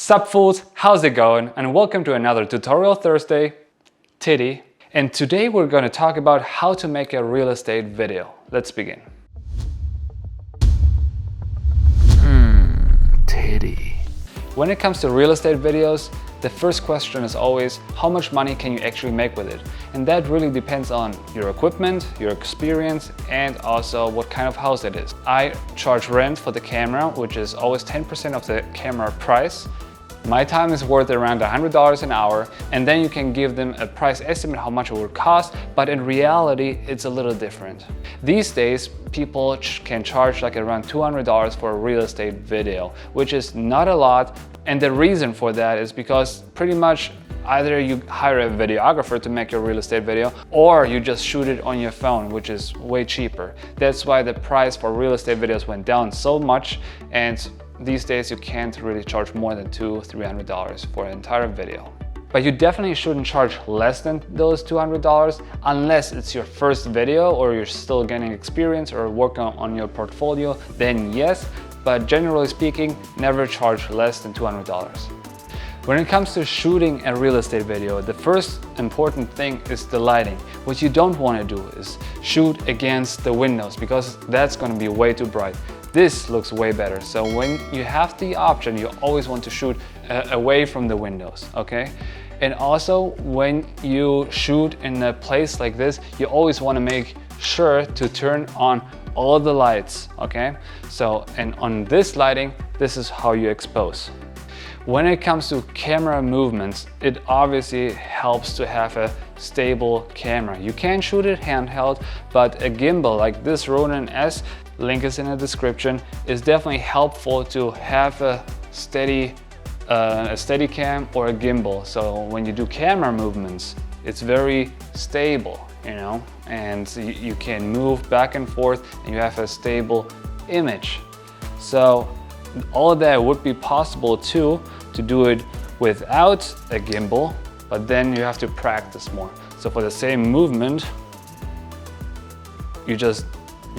Sup fools, how's it going? And welcome to another Tutorial Thursday, Titty. And today we're going to talk about how to make a real estate video. Let's begin. Titty. When it comes to real estate videos, the first question is always, how much money can you actually make with it? And that really depends on your equipment, your experience, and also what kind of house it is. I charge rent for the camera, which is always 10% of the camera price. My time is worth around $100 an hour, and then you can give them a price estimate how much it would cost, but in reality it's a little different. These days people can charge like around $200 for a real estate video, which is not a lot, and the reason for that is because pretty much either you hire a videographer to make your real estate video, or you just shoot it on your phone, which is way cheaper. That's why the price for real estate videos went down so much, and these days you can't really charge more than $200–300 for an entire video. But you definitely shouldn't charge less than those $200 unless it's your first video or you're still gaining experience or working on your portfolio, then yes, but generally speaking, never charge less than $200. When it comes to shooting a real estate video, the first important thing is the lighting. What you don't want to do is shoot against the windows because that's going to be way too bright. This looks way better. So when you have the option, you always want to shoot away from the windows, okay? And also when you shoot in a place like this, you always want to make sure to turn on all the lights, okay? So, and on this lighting, this is how you expose. When it comes to camera movements, it obviously helps to have a stable camera. You can shoot it handheld, but a gimbal like this Ronin S, link is in the description, is definitely helpful to have a steady cam or a gimbal. So when you do camera movements, it's very stable, you know, and you can move back and forth and you have a stable image. So all of that would be possible too, to do it without a gimbal, but then you have to practice more. So for the same movement, you just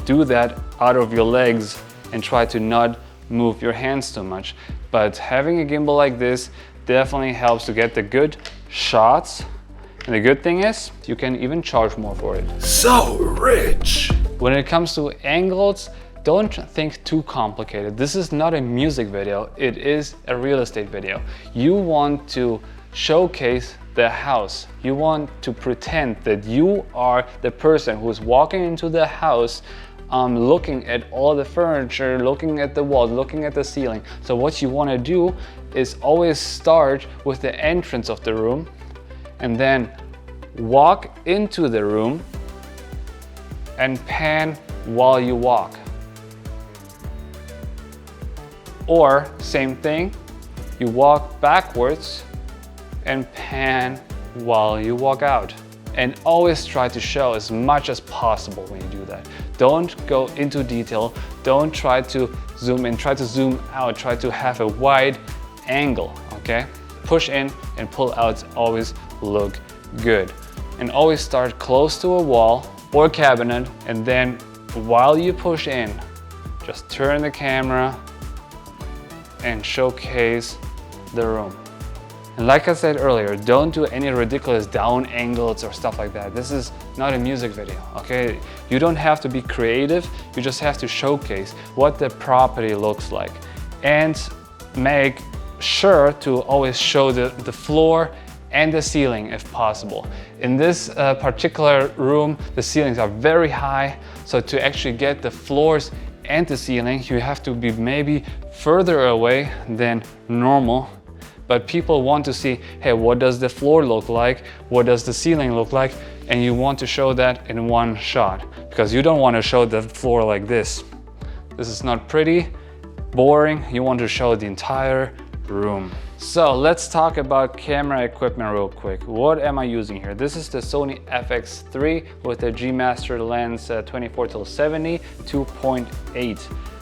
do that out of your legs and try to not move your hands too much. But having a gimbal like this definitely helps to get the good shots. And the good thing is, you can even charge more for it. So rich! When it comes to angles, don't think too complicated. This is not a music video, it is a real estate video. You want to showcase the house. You want to pretend that you are the person who's walking into the house, looking at all the furniture, looking at the walls, looking at the ceiling. So what you want to do is always start with the entrance of the room and then walk into the room and pan while you walk. Or same thing, you walk backwards and pan while you walk out. And always try to show as much as possible when you do that. Don't go into detail, don't try to zoom in, try to zoom out, try to have a wide angle, okay? Push in and pull out always look good. And always start close to a wall or cabinet, and then while you push in, just turn the camera and showcase the room. And like I said earlier, don't do any ridiculous down angles or stuff like that. This is not a music video, okay? You don't have to be creative, you just have to showcase what the property looks like. And make sure to always show the floor and the ceiling if possible. In this particular room, the ceilings are very high, so to actually get the floors and the ceiling, you have to be maybe further away than normal. But people want to see, hey, what does the floor look like? What does the ceiling look like? And you want to show that in one shot, because you don't want to show the floor like this. This is not pretty, boring. You want to show the entire room. So let's talk about camera equipment real quick. What am I using here? This is the Sony FX3 with the G Master lens 24-70 2.8.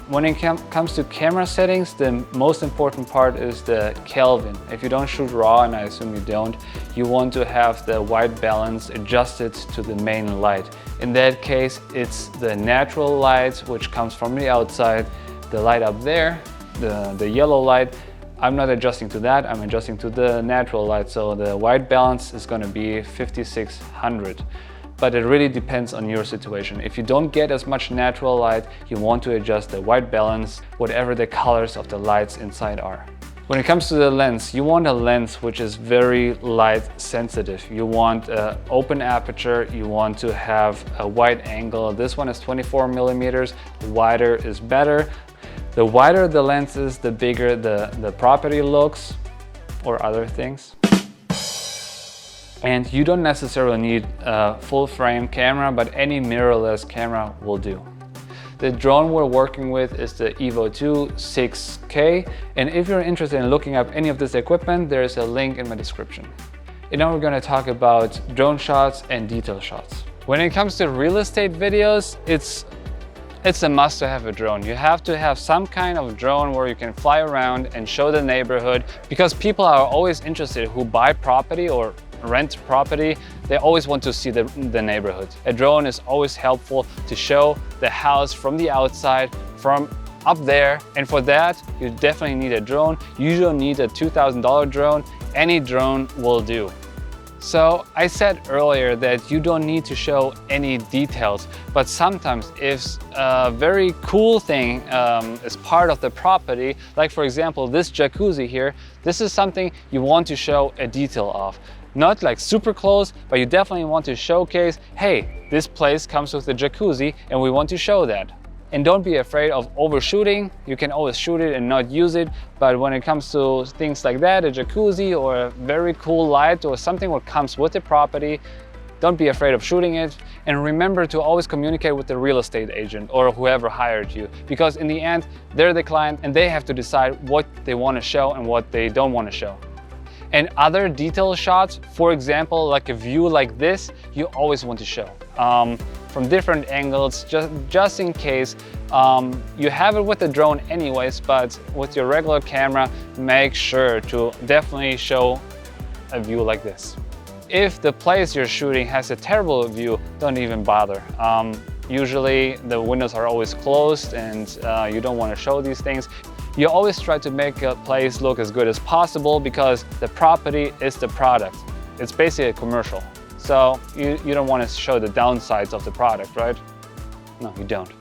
When it comes to camera settings, the most important part is the Kelvin. If you don't shoot RAW, and I assume you don't, you want to have the white balance adjusted to the main light. In that case, it's the natural light, which comes from the outside, the light up there, the yellow light, I'm not adjusting to that, I'm adjusting to the natural light. So the white balance is going to be 5600. But it really depends on your situation. If you don't get as much natural light, you want to adjust the white balance, whatever the colors of the lights inside are. When it comes to the lens, you want a lens which is very light sensitive. You want an open aperture, you want to have a wide angle. This one is 24 millimeters, wider is better. The wider the lens is, the bigger the property looks or other things. And you don't necessarily need a full frame camera, but any mirrorless camera will do. The drone we're working with is the Evo 2 6K, and if you're interested in looking up any of this equipment, there's a link in my description. And now we're going to talk about drone shots and detail shots. When it comes to real estate videos, it's a must to have a drone. You have to have some kind of drone where you can fly around and show the neighborhood, because people are always interested who buy property or rent property. They always want to see the neighborhood. A drone is always helpful to show the house from the outside, from up there, and for that you definitely need a drone. You don't need a $2,000 drone. Any drone will do. So I said earlier that you don't need to show any details, but sometimes if a very cool thing is part of the property, like for example this jacuzzi here, this is something you want to show a detail of. Not like super close, but you definitely want to showcase, hey, this place comes with a jacuzzi and we want to show that. And don't be afraid of overshooting. You can always shoot it and not use it, but when it comes to things like that, a jacuzzi or a very cool light or something that comes with the property, don't be afraid of shooting it. And remember to always communicate with the real estate agent or whoever hired you, because in the end, they're the client and they have to decide what they want to show and what they don't want to show. And other detail shots, for example, like a view like this, you always want to show from different angles, just in case. You have it with the drone anyways, but with your regular camera, make sure to definitely show a view like this. If the place you're shooting has a terrible view, don't even bother. Usually the windows are always closed and you don't want to show these things. You always try to make a place look as good as possible, because the property is the product. It's basically a commercial. So you don't want to show the downsides of the product, right? No, you don't.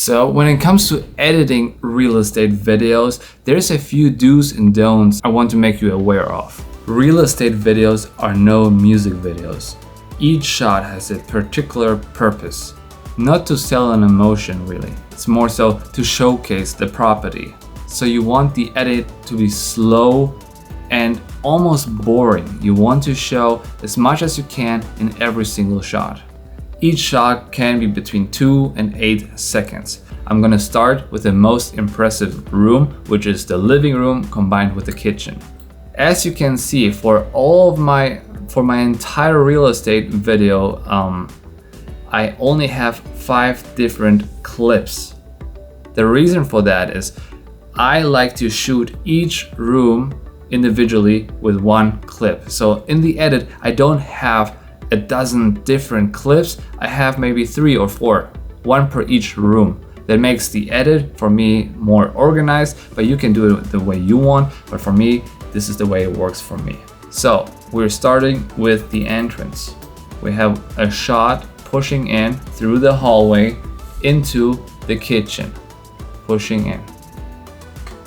So when it comes to editing real estate videos, there's a few do's and don'ts I want to make you aware of. Real estate videos are no music videos. Each shot has a particular purpose, not to sell an emotion really. It's more so to showcase the property. So you want the edit to be slow and almost boring. You want to show as much as you can in every single shot. Each shot can be between 2 and 8 seconds. I'm gonna start with the most impressive room, which is the living room combined with the kitchen. As you can see, for my entire real estate video, I only have 5 different clips. The reason for that is I like to shoot each room individually with one clip. So in the edit, I don't have a dozen different clips. I have maybe 3 or 4, one per each room. That makes the edit for me more organized, but you can do it the way you want. But for me, this is the way it works for me. So we're starting with the entrance. We have a shot pushing in through the hallway into the kitchen. Pushing in.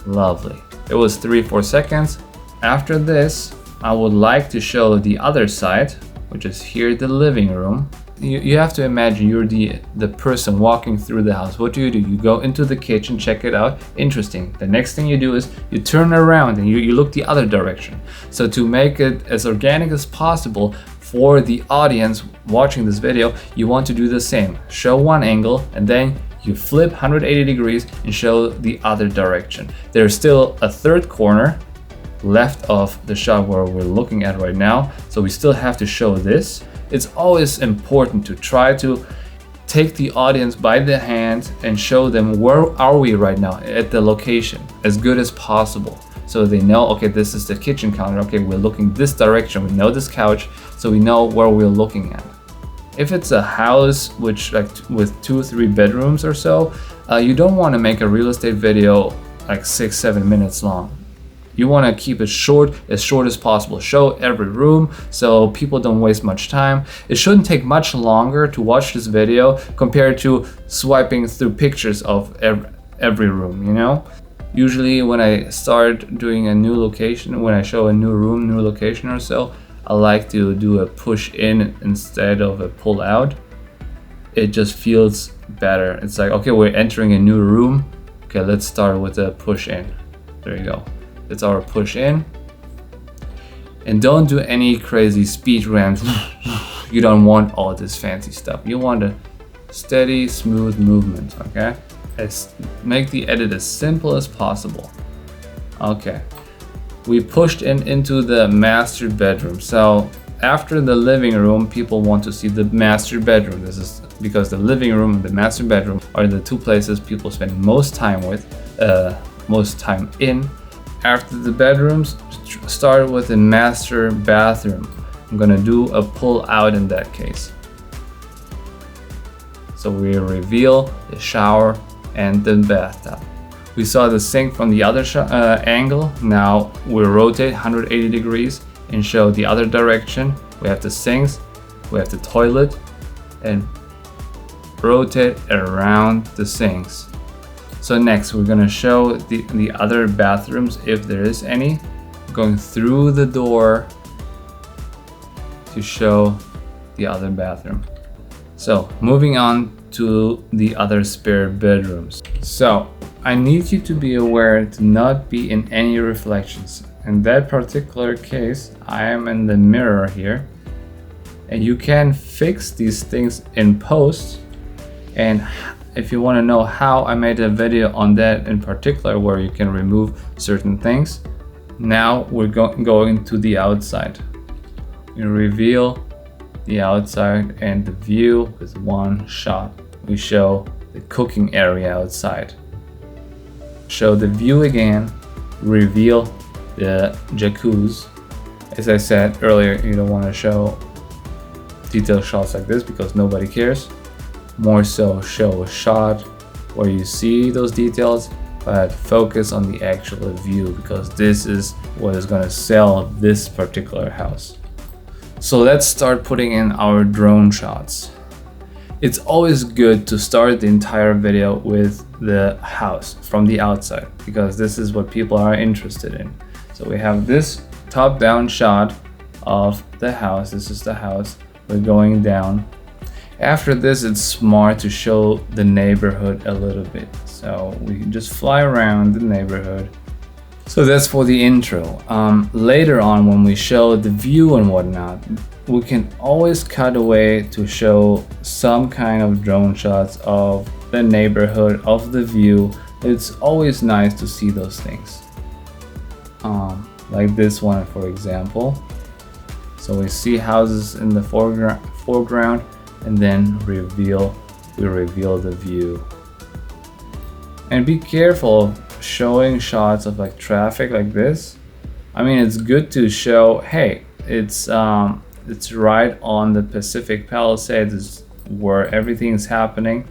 Lovely. It was 3-4 seconds. After this, I would like to show the other side, which is here, the living room. You have to imagine you're the person walking through the house. What do? You go into the kitchen, check it out. Interesting. The next thing you do is you turn around and you look the other direction. So to make it as organic as possible for the audience watching this video, you want to do the same. Show one angle and then you flip 180 degrees and show the other direction. There's still a third corner left of the shot where we're looking at right now, so we still have to show this. It's always important to try to take the audience by the hand and show them where are we right now at the location as good as possible, so they know, okay, this is the kitchen counter, okay, we're looking this direction, we know this couch, so we know where we're looking at. If it's a house with 2-3 bedrooms or so, you don't want to make a real estate video like 6-7 minutes long. You want to keep it short as possible. Show every room so people don't waste much time. It shouldn't take much longer to watch this video compared to swiping through pictures of every room, you know? Usually when I start doing a new location, when I show a new room, new location or so, I like to do a push in instead of a pull out. It just feels better. It's like, okay, we're entering a new room. Okay, let's start with a push in. There you go. It's our push in. And don't do any crazy speed ramps. You don't want all this fancy stuff. You want a steady, smooth movement, okay? Make the edit as simple as possible. Okay. We pushed into the master bedroom. So after the living room, people want to see the master bedroom. This is because the living room and the master bedroom are the 2 places people spend most time in. After the bedrooms, start with the master bathroom. I'm gonna do a pull out in that case. So we reveal the shower and the bathtub. We saw the sink from the other angle. Now we rotate 180 degrees and show the other direction. We have the sinks, we have the toilet, and rotate around the sinks. So next we're gonna show the other bathrooms if there is any. Going through the door to show the other bathroom. So moving on to the other spare bedrooms. So I need you to be aware to not be in any reflections. In that particular case, I am in the mirror here, and you can fix these things in post. And if you want to know how I made a video on that in particular, where you can remove certain things, now we're going to the outside. You reveal the outside and the view with one shot. We show the cooking area outside. Show the view again, reveal the jacuzzi. As I said earlier, you don't want to show detailed shots like this because nobody cares. More so show a shot where you see those details, but focus on the actual view because this is what is going to sell this particular house. So let's start putting in our drone shots. It's always good to start the entire video with the house from the outside, because this is what people are interested in. So we have this top-down shot of the house. This is the house. We're going down. After this, it's smart to show the neighborhood a little bit. So we can just fly around the neighborhood. So that's for the intro. Later on, when we show the view and whatnot, we can always cut away to show some kind of drone shots of the neighborhood, of the view. It's always nice to see those things. Like this one, for example. So we see houses in the foreground, and then we reveal the view. And be careful of showing shots of like traffic like this. I mean, it's good to show, hey, it's right on the Pacific Palisades where everything is happening,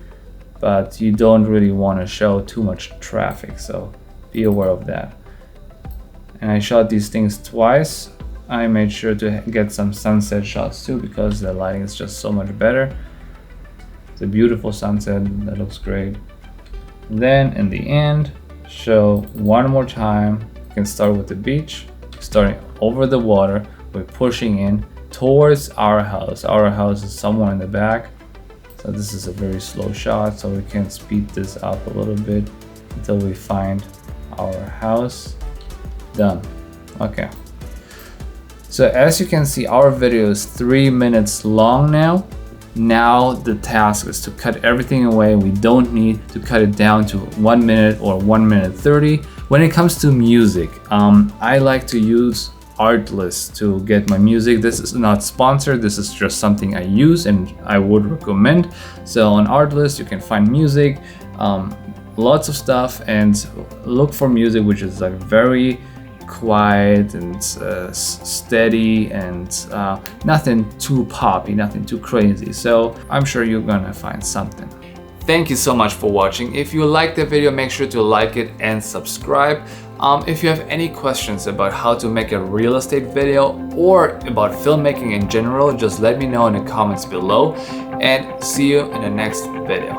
but you don't really want to show too much traffic, so be aware of that. And I shot these things twice. I made sure to get some sunset shots too, because the lighting is just so much better. It's a beautiful sunset, that looks great. Then in the end, show one more time. You can start with the beach, starting over the water. We're pushing in towards our house. Our house is somewhere in the back. So this is a very slow shot, so we can speed this up a little bit until we find our house. Done. Okay. So as you can see, our video is 3 minutes long now. Now the task is to cut everything away. We don't need to cut it down to 1 minute or 1 minute 30. When it comes to music, I like to use Artlist to get my music. This is not sponsored. This is just something I use and I would recommend. So on Artlist, you can find music, lots of stuff, and look for music which is like very quiet and steady and nothing too poppy, nothing too crazy. So I'm sure you're gonna find something. Thank you so much for watching. If you liked the video, make sure to like it and subscribe. If you have any questions about how to make a real estate video or about filmmaking in general, just let me know in the comments below, and see you in the next video.